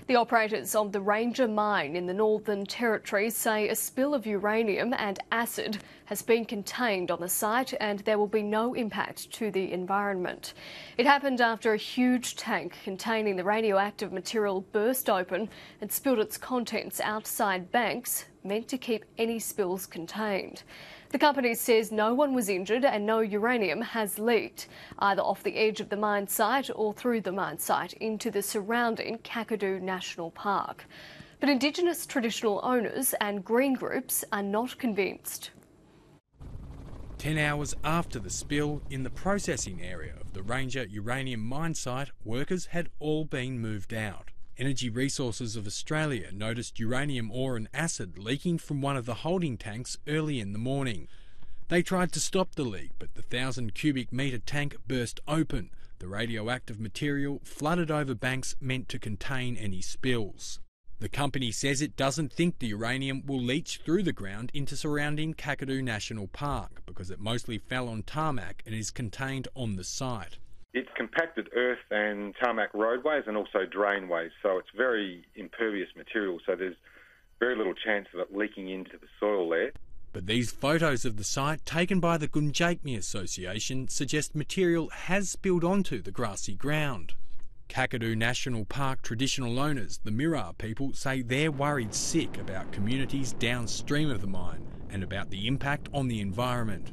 The operators of the Ranger mine in the Northern Territory say a spill of uranium and acid has been contained on the site and there will be no impact to the environment. It happened after a huge tank containing the radioactive material burst open and spilled its contents outside banks meant to keep any spills contained. The company says no one was injured and no uranium has leaked, either off the edge of the mine site or through the mine site into the surrounding Kakadu National Park. But Indigenous traditional owners and green groups are not convinced. 10 hours after the spill, in the processing area of the Ranger uranium mine site, workers had all been moved out. Energy Resources of Australia noticed uranium ore and acid leaking from one of the holding tanks early in the morning. They tried to stop the leak, but the 1,000 cubic metre tank burst open. The radioactive material flooded over banks meant to contain any spills. The company says it doesn't think the uranium will leach through the ground into surrounding Kakadu National Park because it mostly fell on tarmac and is contained on the site. It's compacted earth and tarmac roadways and also drainways, so it's very impervious material, so there's very little chance of it leaking into the soil there. But these photos of the site taken by the Gunjakmi Association suggest material has spilled onto the grassy ground. Kakadu National Park traditional owners, the Mirarr people, say they're worried sick about communities downstream of the mine and about the impact on the environment.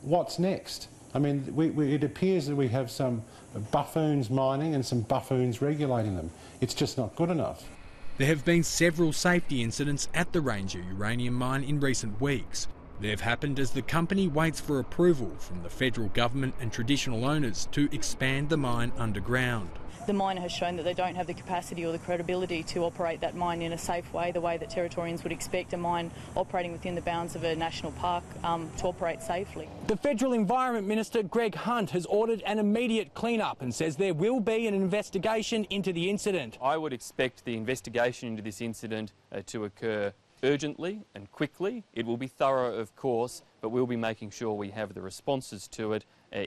What's next? I mean, it appears that we have some buffoons mining and some buffoons regulating them. It's just not good enough. There have been several safety incidents at the Ranger uranium mine in recent weeks. They've happened as the company waits for approval from the federal government and traditional owners to expand the mine underground. The miner has shown that they don't have the capacity or the credibility to operate that mine in a safe way, the way that Territorians would expect a mine operating within the bounds of a national park to operate safely. The Federal Environment Minister, Greg Hunt, has ordered an immediate clean-up and says there will be an investigation into the incident. I would expect the investigation into this incident to occur urgently and quickly. It will be thorough, of course, but we'll be making sure we have the responses to it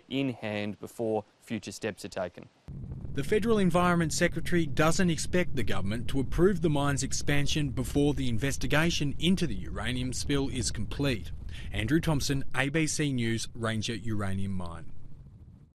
in hand before future steps are taken. The Federal Environment Secretary doesn't expect the government to approve the mine's expansion before the investigation into the uranium spill is complete. Andrew Thompson, ABC News, Ranger Uranium Mine.